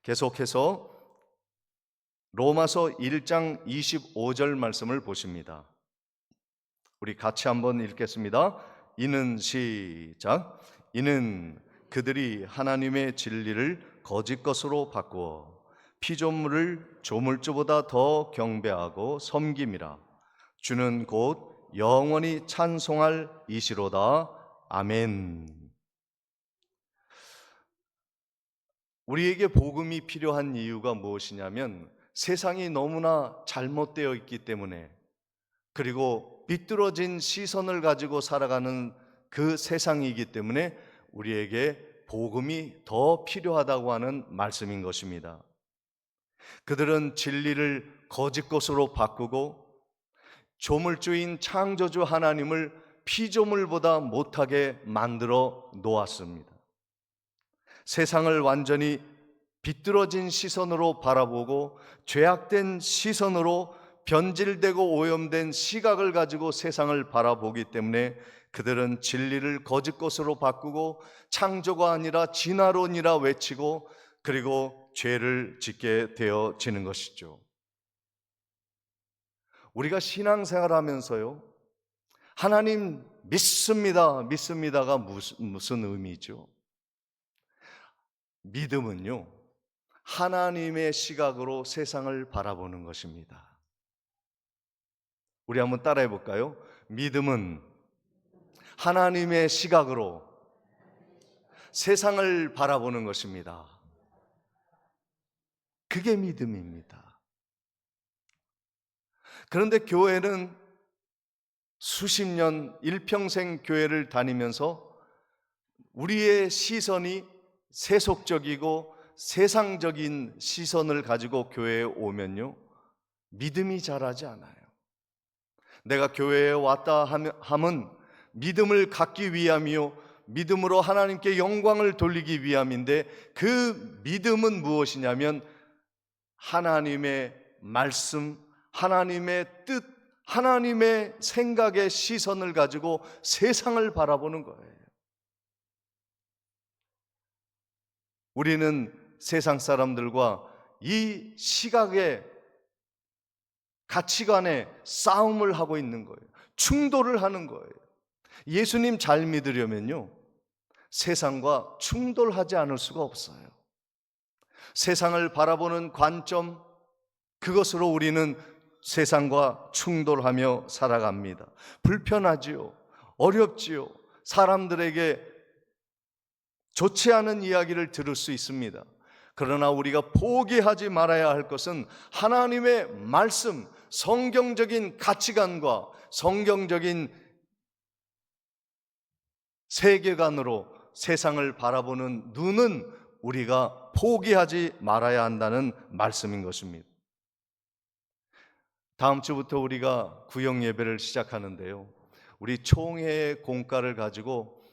계속해서 로마서 1장 25절 말씀을 보십니다. 우리 같이 한번 읽겠습니다. 이는 시작. 이는 그들이 하나님의 진리를 거짓 것으로 바꾸어 피조물을 조물주보다 더 경배하고 섬김이라. 주는 곧 영원히 찬송할 이시로다. 아멘. 우리에게 복음이 필요한 이유가 무엇이냐면 세상이 너무나 잘못되어 있기 때문에, 그리고 비뚤어진 시선을 가지고 살아가는 그 세상이기 때문에 우리에게 복음이 더 필요하다고 하는 말씀인 것입니다. 그들은 진리를 거짓 것으로 바꾸고 조물주인 창조주 하나님을 피조물보다 못하게 만들어 놓았습니다. 세상을 완전히 비뚤어진 시선으로 바라보고 죄악된 시선으로 변질되고 오염된 시각을 가지고 세상을 바라보기 때문에 그들은 진리를 거짓 것으로 바꾸고 창조가 아니라 진화론이라 외치고 그리고 죄를 짓게 되어지는 것이죠. 우리가 신앙생활 하면서요, 하나님 믿습니다, 믿습니다가 무슨 의미죠? 믿음은요, 하나님의 시각으로 세상을 바라보는 것입니다. 우리 한번 따라해 볼까요? 믿음은 하나님의 시각으로 세상을 바라보는 것입니다. 그게 믿음입니다. 그런데 교회는 수십 년 일평생 교회를 다니면서 우리의 시선이 세속적이고 세상적인 시선을 가지고 교회에 오면요, 믿음이 자라지 않아요. 내가 교회에 왔다 함은 믿음을 갖기 위함이요, 믿음으로 하나님께 영광을 돌리기 위함인데, 그 믿음은 무엇이냐면 하나님의 말씀, 하나님의 뜻, 하나님의 생각의 시선을 가지고 세상을 바라보는 거예요. 우리는 세상 사람들과 이 시각의 가치관에 싸움을 하고 있는 거예요. 충돌을 하는 거예요. 예수님 잘 믿으려면요, 세상과 충돌하지 않을 수가 없어요. 세상을 바라보는 관점, 그것으로 우리는 세상과 충돌하며 살아갑니다. 불편하지요. 어렵지요. 사람들에게 좋지 않은 이야기를 들을 수 있습니다. 그러나 우리가 포기하지 말아야 할 것은 하나님의 말씀, 성경적인 가치관과 성경적인 세계관으로 세상을 바라보는 눈은 우리가 포기하지 말아야 한다는 말씀인 것입니다. 다음 주부터 우리가 구역 예배를 시작하는데요, 우리 총회의 공과를 가지고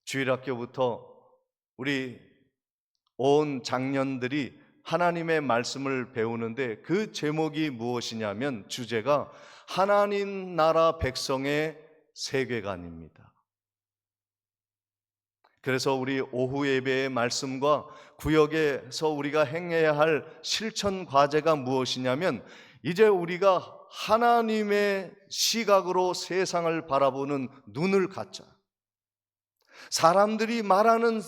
주일학교부터 우리 온 장년들이 하나님의 말씀을 배우는데, 그 제목이 무엇이냐면 주제가 하나님 나라 백성의 세계관입니다. 그래서 우리 오후 예배의 말씀과 구역에서 우리가 행해야 할 실천 과제가 무엇이냐면, 이제 우리가 하나님의 시각으로 세상을 바라보는 눈을 갖자. 사람들이 말하는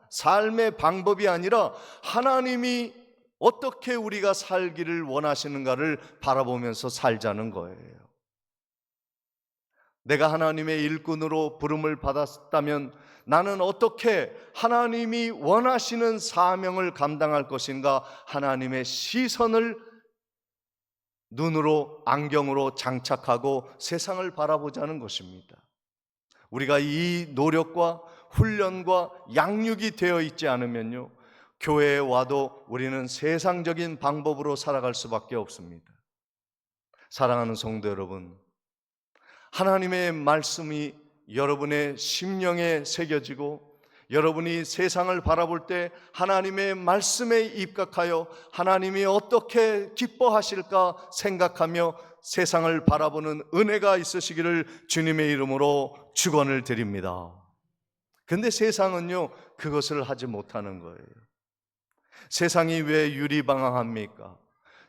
삶의 방법이 아니라 하나님이 어떻게 우리가 살기를 원하시는가를 바라보면서 살자는 거예요. 내가 하나님의 일꾼으로 부름을 받았다면 나는 어떻게 하나님이 원하시는 사명을 감당할 것인가, 하나님의 시선을 눈으로, 안경으로 장착하고 세상을 바라보자는 것입니다. 우리가 이 노력과 훈련과 양육이 되어 있지 않으면요, 교회에 와도 우리는 세상적인 방법으로 살아갈 수밖에 없습니다. 사랑하는 성도 여러분, 하나님의 말씀이 여러분의 심령에 새겨지고 여러분이 세상을 바라볼 때 하나님의 말씀에 입각하여 하나님이 어떻게 기뻐하실까 생각하며 세상을 바라보는 은혜가 있으시기를 주님의 이름으로 축원을 드립니다. 근데 세상은요, 그것을 하지 못하는 거예요. 세상이 왜 유리방황합니까?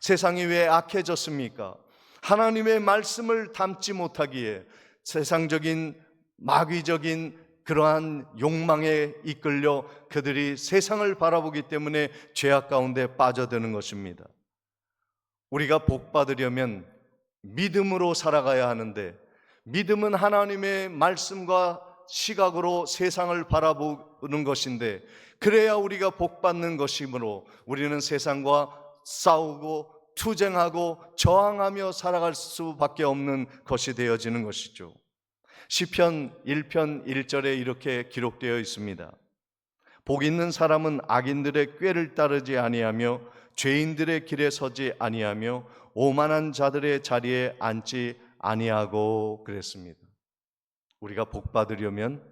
세상이 왜 악해졌습니까? 하나님의 말씀을 담지 못하기에 세상적인 마귀적인 그러한 욕망에 이끌려 그들이 세상을 바라보기 때문에 죄악 가운데 빠져드는 것입니다. 우리가 복 받으려면 믿음으로 살아가야 하는데, 믿음은 하나님의 말씀과 시각으로 세상을 바라보는 것인데, 그래야 우리가 복 받는 것이므로 우리는 세상과 싸우고 투쟁하고 저항하며 살아갈 수밖에 없는 것이 되어지는 것이죠. 시편 1편 1절에 이렇게 기록되어 있습니다. 복 있는 사람은 악인들의 꾀를 따르지 아니하며 죄인들의 길에 서지 아니하며 오만한 자들의 자리에 앉지 아니하고 그랬습니다. 우리가 복 받으려면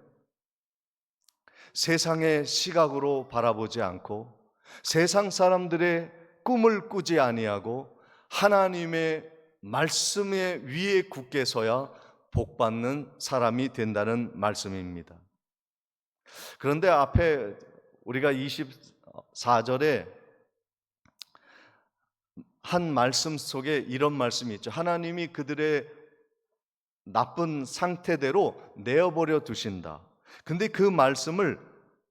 세상의 시각으로 바라보지 않고 세상 사람들의 꿈을 꾸지 아니하고 하나님의 말씀의 위에 굳게 서야 복받는 사람이 된다는 말씀입니다. 그런데 앞에 우리가 24절에 한 말씀 속에 이런 말씀이 있죠. 하나님이 그들의 나쁜 상태대로 내어버려 두신다. 근데 그 말씀을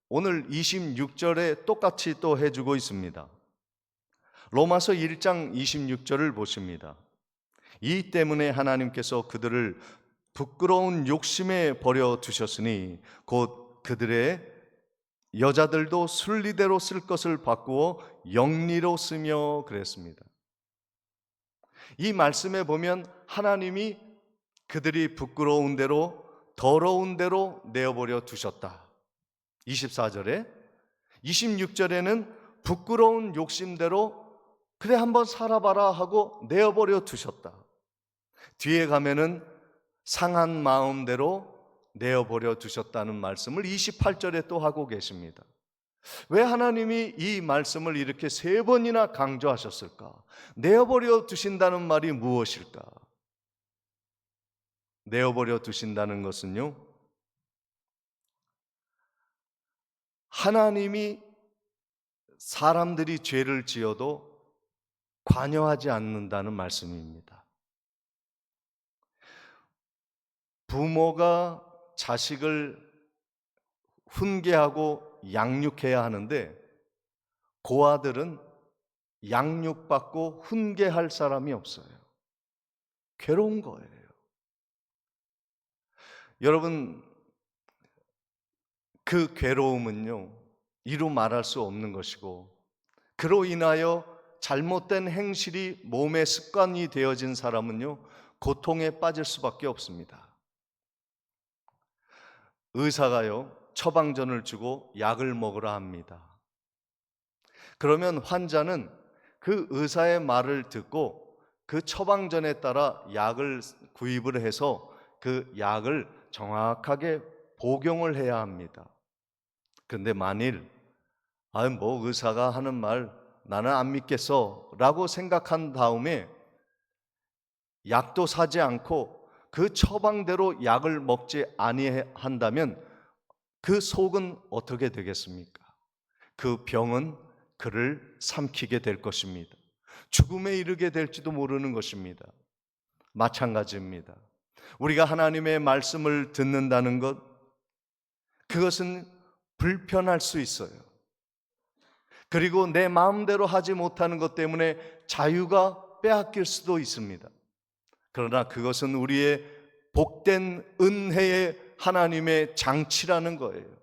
오늘 26절에 똑같이 또 해주고 있습니다. 로마서 1장 26절을 보십니다. 이 때문에 하나님께서 그들을 부끄러운 욕심에 버려 두셨으니 곧 그들의 여자들도 순리대로 쓸 것을 바꾸어 영리로 쓰며 그랬습니다. 이 말씀에 보면 하나님이 그들이 부끄러운 대로 더러운 대로 내어버려 두셨다. 24절에 26절에는 부끄러운 욕심대로 그래 한번 살아봐라 하고 내어버려 두셨다. 뒤에 가면은 상한 마음대로 내어버려 두셨다는 말씀을 28절에 또 하고 계십니다. 왜 하나님이 이 말씀을 이렇게 3번이나 강조하셨을까? 내어버려 두신다는 말이 무엇일까? 내어버려 두신다는 것은요, 하나님이 사람들이 죄를 지어도 관여하지 않는다는 말씀입니다. 부모가 자식을 훈계하고 양육해야 하는데 고아들은 양육받고 훈계할 사람이 없어요. 괴로운 거예요. 여러분, 그 괴로움은요, 이루 말할 수 없는 것이고, 그로 인하여 잘못된 행실이 몸의 습관이 되어진 사람은요, 고통에 빠질 수밖에 없습니다. 의사가요, 처방전을 주고 약을 먹으라 합니다. 그러면 환자는 그 의사의 말을 듣고 그 처방전에 따라 약을 구입을 해서 그 약을 정확하게 복용을 해야 합니다. 그런데 만일 뭐 의사가 하는 말 나는 안 믿겠어 라고 생각한 다음에 약도 사지 않고 그 처방대로 약을 먹지 아니한다면 그 속은 어떻게 되겠습니까? 그 병은 그를 삼키게 될 것입니다. 죽음에 이르게 될지도 모르는 것입니다. 마찬가지입니다. 우리가 하나님의 말씀을 듣는다는 것, 그것은 불편할 수 있어요. 그리고 내 마음대로 하지 못하는 것 때문에 자유가 빼앗길 수도 있습니다. 그러나 그것은 우리의 복된 은혜의 하나님의 장치라는 거예요.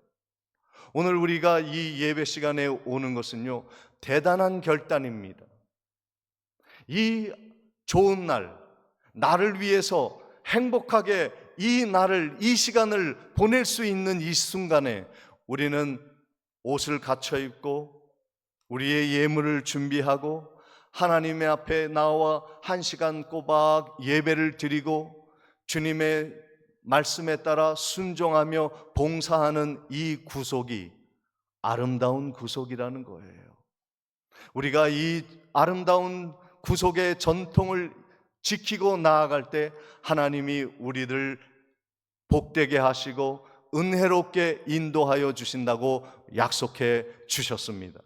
오늘 우리가 이 예배 시간에 오는 것은요, 대단한 결단입니다. 이 좋은 날, 나를 위해서 행복하게 이 시간을 보낼 수 있는 이 순간에 우리는 옷을 갖춰 입고 우리의 예물을 준비하고 하나님의 앞에 나와 1시간 꼬박 예배를 드리고 주님의 말씀에 따라 순종하며 봉사하는 이 구속이 아름다운 구속이라는 거예요. 우리가 이 아름다운 구속의 전통을 지키고 나아갈 때 하나님이 우리를 복되게 하시고 은혜롭게 인도하여 주신다고 약속해 주셨습니다.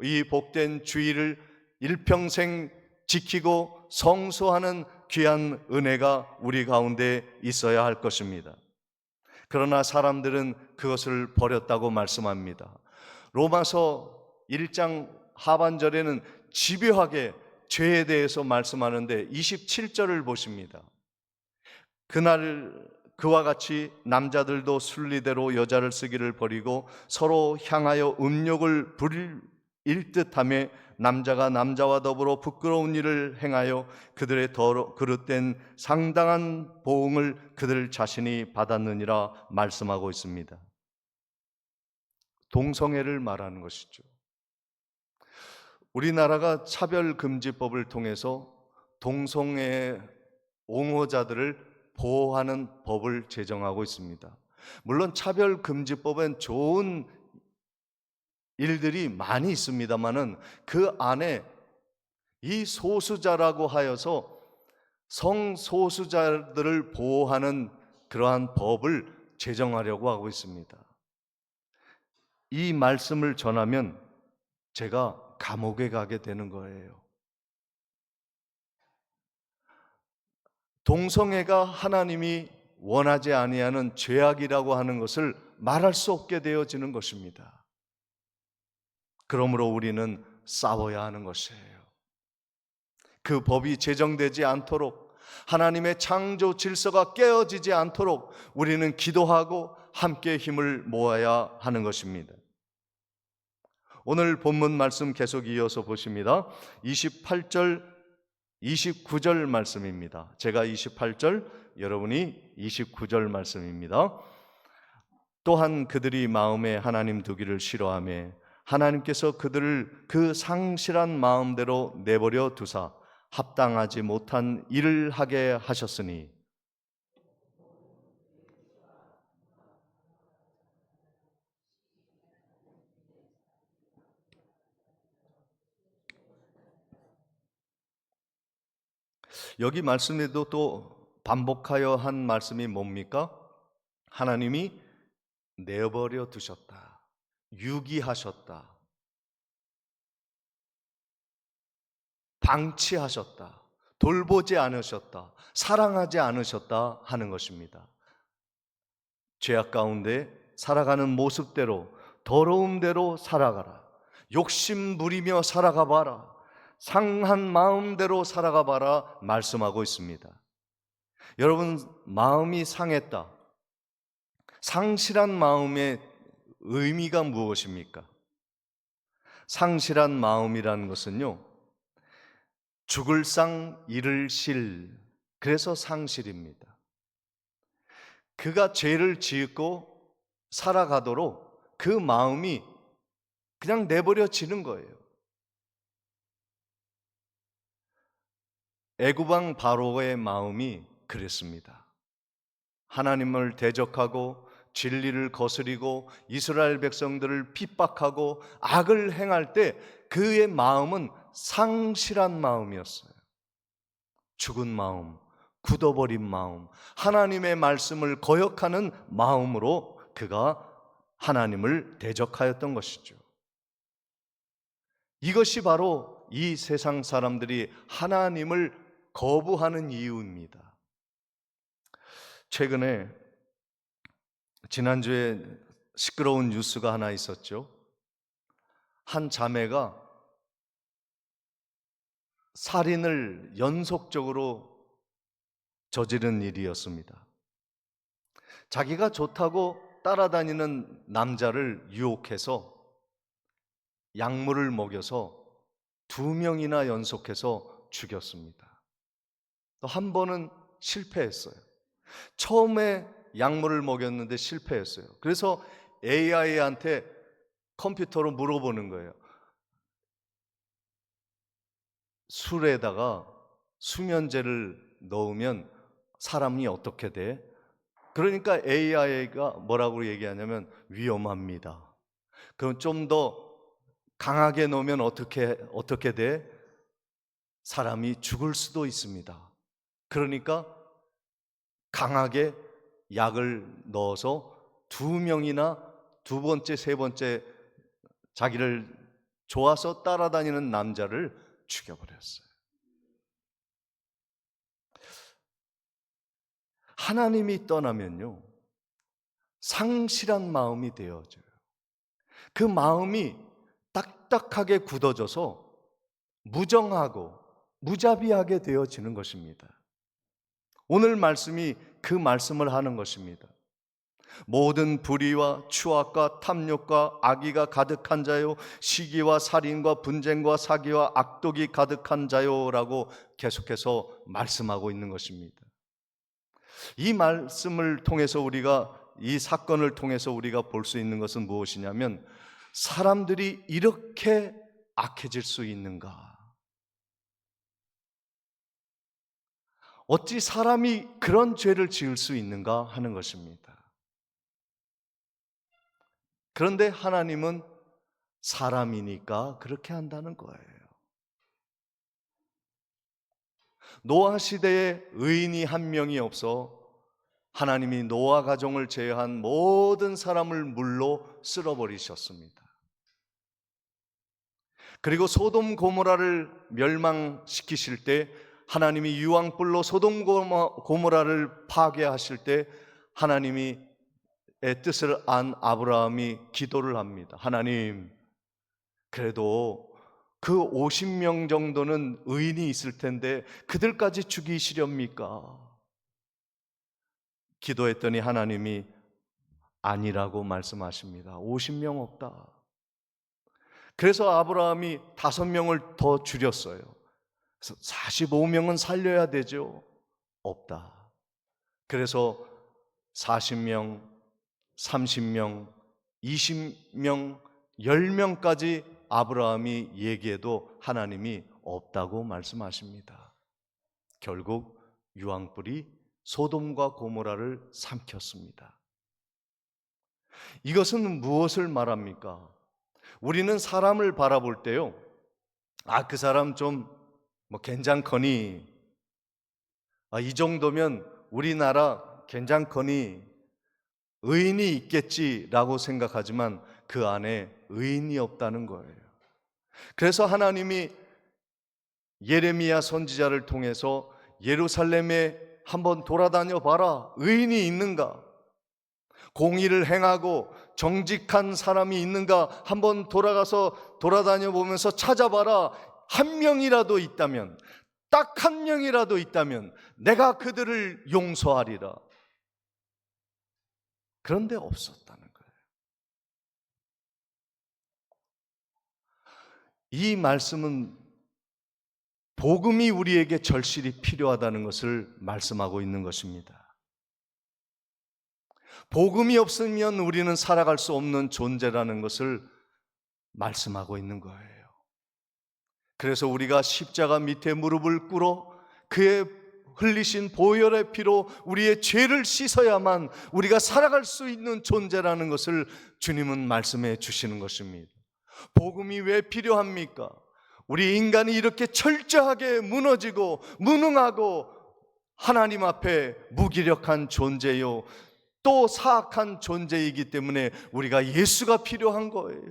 이 복된 주의를 일평생 지키고 성소하는 귀한 은혜가 우리 가운데 있어야 할 것입니다. 그러나 사람들은 그것을 버렸다고 말씀합니다. 로마서 1장 하반절에는 집요하게 죄에 대해서 말씀하는데 27절을 보십니다. 그날 그와 같이 남자들도 순리대로 여자를 쓰기를 버리고 서로 향하여 음욕을 부릴 듯하며 남자가 남자와 더불어 부끄러운 일을 행하여 그들의 그릇된 상당한 보응을 그들 자신이 받았느니라 말씀하고 있습니다. 동성애를 말하는 것이죠. 우리나라가 차별금지법을 통해서 동성애 옹호자들을 보호하는 법을 제정하고 있습니다. 물론 차별금지법엔 좋은 일들이 많이 있습니다만은 그 안에 이 소수자라고 하여서 성소수자들을 보호하는 그러한 법을 제정하려고 하고 있습니다. 이 말씀을 전하면 제가 감옥에 가게 되는 거예요. 동성애가 하나님이 원하지 아니하는 죄악이라고 하는 것을 말할 수 없게 되어지는 것입니다. 그러므로 우리는 싸워야 하는 것이에요. 그 법이 제정되지 않도록 하나님의 창조 질서가 깨어지지 않도록 우리는 기도하고 함께 힘을 모아야 하는 것입니다. 오늘 본문 말씀 계속 이어서 보십니다. 28절, 29절 말씀입니다. 제가 28절, 여러분이 29절 말씀입니다. 또한 그들이 마음에 하나님 두기를 싫어하며 하나님께서 그들을 그 상실한 마음대로 내버려 두사 합당하지 못한 일을 하게 하셨으니 여기 말씀에도 또 반복하여 한 말씀이 뭡니까? 하나님이 내버려 두셨다. 유기하셨다. 방치하셨다. 돌보지 않으셨다. 사랑하지 않으셨다 하는 것입니다. 죄악 가운데 살아가는 모습대로, 더러움대로 살아가라. 욕심 부리며 살아가 봐라. 상한 마음대로 살아가 봐라 말씀하고 있습니다. 여러분, 마음이 상했다. 상실한 마음의 의미가 무엇입니까? 상실한 마음이라는 것은요, 죽을 상 잃을 실, 그래서 상실입니다. 그가 죄를 지었고 살아가도록 그 마음이 그냥 내버려지는 거예요. 애굽왕 바로의 마음이 그랬습니다. 하나님을 대적하고 진리를 거스리고 이스라엘 백성들을 핍박하고 악을 행할 때 그의 마음은 상실한 마음이었어요. 죽은 마음, 굳어버린 마음, 하나님의 말씀을 거역하는 마음으로 그가 하나님을 대적하였던 것이죠. 이것이 바로 이 세상 사람들이 하나님을 거부하는 이유입니다. 최근에 지난주에 시끄러운 뉴스가 하나 있었죠. 한 자매가 살인을 연속적으로 저지른 일이었습니다. 자기가 좋다고 따라다니는 남자를 유혹해서 약물을 먹여서 2명이나 연속해서 죽였습니다. 또 한 번은 실패했어요. 처음에 약물을 먹였는데 실패했어요. 그래서 AI한테 컴퓨터로 물어보는 거예요. 술에다가 수면제를 넣으면 사람이 어떻게 돼? 그러니까 AI가 뭐라고 얘기하냐면 위험합니다. 그럼 좀 더 강하게 놓으면 어떻게 돼? 사람이 죽을 수도 있습니다. 그러니까 강하게 약을 넣어서 2명이나 2번째, 3번째 자기를 좋아서 따라다니는 남자를 죽여버렸어요. 하나님이 떠나면요, 상실한 마음이 되어져요. 그 마음이 딱딱하게 굳어져서 무정하고 무자비하게 되어지는 것입니다. 오늘 말씀이 그 말씀을 하는 것입니다. 모든 불의와 추악과 탐욕과 악의가 가득한 자요, 시기와 살인과 분쟁과 사기와 악독이 가득한 자요라고 계속해서 말씀하고 있는 것입니다. 이 말씀을 통해서 이 사건을 통해서 우리가 볼 수 있는 것은 무엇이냐면, 사람들이 이렇게 악해질 수 있는가? 어찌 사람이 그런 죄를 지을 수 있는가 하는 것입니다. 그런데 하나님은 사람이니까 그렇게 한다는 거예요. 노아 시대에 의인이 한 명이 없어 하나님이 노아 가정을 제외한 모든 사람을 물로 쓸어버리셨습니다. 그리고 소돔 고모라를 멸망시키실 때, 하나님이 유황불로 소돔 고모라를 파괴하실 때 하나님의 뜻을 안 아브라함이 기도를 합니다. 하나님, 그래도 그 50명 정도는 의인이 있을 텐데 그들까지 죽이시렵니까? 기도했더니 하나님이 아니라고 말씀하십니다. 50명 없다. 그래서 아브라함이 5명을 더 줄였어요. 그래서 45명은 살려야 되죠. 없다. 그래서 40명, 30명, 20명, 10명까지 아브라함이 얘기해도 하나님이 없다고 말씀하십니다. 결국 유황불이 소돔과 고모라를 삼켰습니다. 이것은 무엇을 말합니까? 우리는 사람을 바라볼 때요, 그 사람 좀 괜찮거니, 이 정도면 우리나라 괜찮거니, 의인이 있겠지라고 생각하지만 그 안에 의인이 없다는 거예요. 그래서 하나님이 예레미야 선지자를 통해서 예루살렘에 한번 돌아다녀 봐라. 의인이 있는가? 공의를 행하고 정직한 사람이 있는가 한번 돌아다녀 보면서 찾아봐라. 한 명이라도 있다면, 딱 한 명이라도 있다면 내가 그들을 용서하리라. 그런데 없었다는 거예요. 이 말씀은 복음이 우리에게 절실히 필요하다는 것을 말씀하고 있는 것입니다. 복음이 없으면 우리는 살아갈 수 없는 존재라는 것을 말씀하고 있는 거예요. 그래서 우리가 십자가 밑에 무릎을 꿇어 그의 흘리신 보혈의 피로 우리의 죄를 씻어야만 우리가 살아갈 수 있는 존재라는 것을 주님은 말씀해 주시는 것입니다. 복음이 왜 필요합니까? 우리 인간이 이렇게 철저하게 무너지고 무능하고 하나님 앞에 무기력한 존재요, 또 사악한 존재이기 때문에 우리가 예수가 필요한 거예요.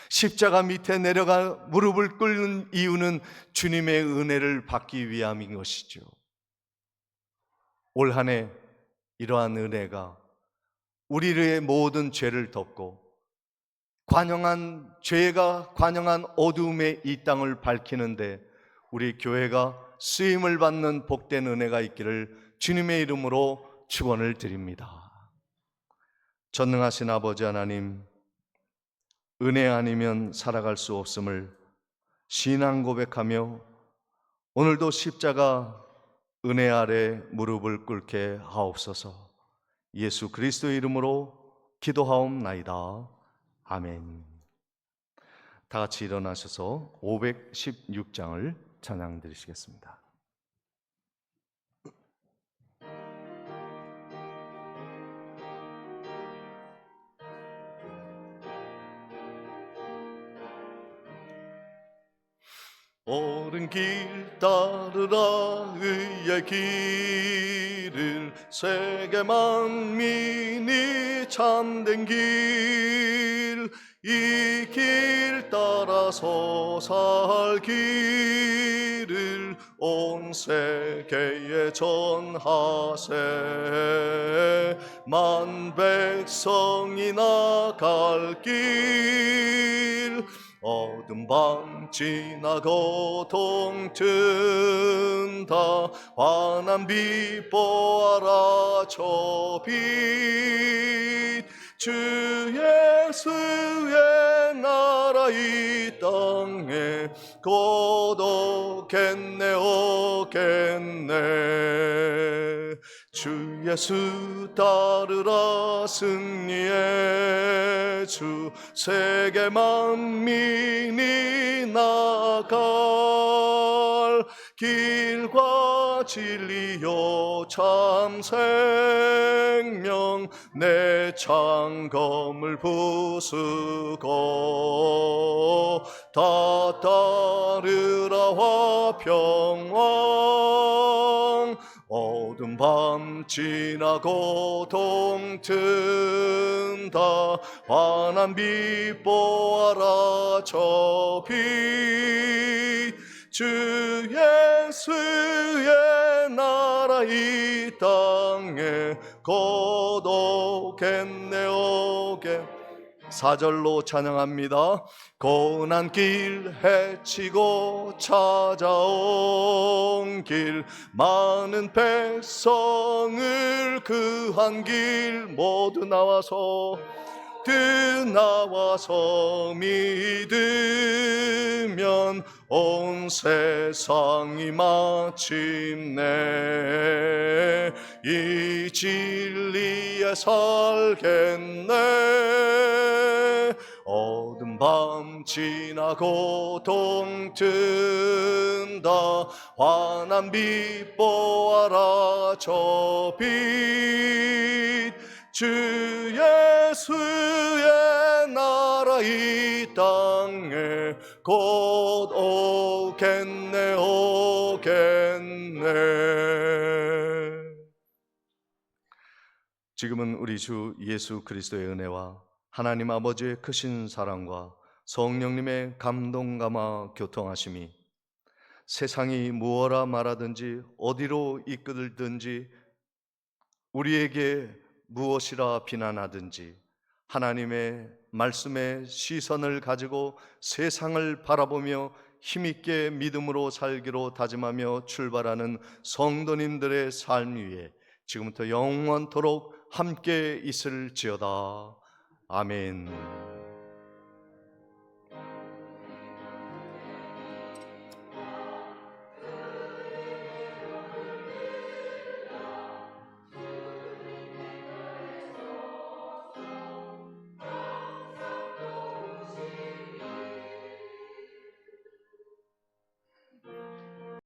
십자가 밑에 내려가 무릎을 꿇는 이유는 주님의 은혜를 받기 위함인 것이죠. 올 한 해 이러한 은혜가 우리의 모든 죄를 덮고 죄가 관영한 어두움의 이 땅을 밝히는데 우리 교회가 쓰임을 받는 복된 은혜가 있기를 주님의 이름으로 축원을 드립니다. 전능하신 아버지 하나님, 은혜 아니면 살아갈 수 없음을 신앙 고백하며 오늘도 십자가 은혜 아래 무릎을 꿇게 하옵소서. 예수 그리스도의 이름으로 기도하옵나이다. 아멘. 다 같이 일어나셔서 516장을 찬양 드리시겠습니다. 옳은 길 따르라 의의 길을 세계 만민이 참된 길 이 길 따라서 살 길을 온 세계에 전하세 만 백성이 나갈 길 어둠 밤 지나고 동튼다 환한 빛 보아라 저 빛 주 예수의 나라 이 땅에 곧 오겠네 오겠네 주 예수 따르라 승리의 주 세계 만민이 나갈 길과 진리요 참 생명 내 창검을 부수고 다 따르라 화평왕 어두운 밤 지나고 동튼다 환한 빛 보아라 저 빛 주 예수의 나라 이 땅에 곧 오겠네 오겠네 4절로 찬양합니다. 고난 길 헤치고 찾아온 길 많은 백성을 그한 길 모두 나와서 믿으면 온 세상이 마침내 이 진리에 살겠네 어두운 밤 지나고 동튼다 환한 빛 보아라 저 빛 주 예수의 나라 이 땅에 곧 오겠네 오겠네. 지금은 우리 주 예수 그리스도의 은혜와 하나님 아버지의 크신 사랑과 성령님의 감동감화 교통하심이 세상이 무엇라 말하든지 어디로 이끌든지 우리에게 무엇이라 비난하든지 하나님의 말씀에 시선을 가지고 세상을 바라보며 힘있게 믿음으로 살기로 다짐하며 출발하는 성도님들의 삶 위에 지금부터 영원토록 함께 있을지어다. 아멘.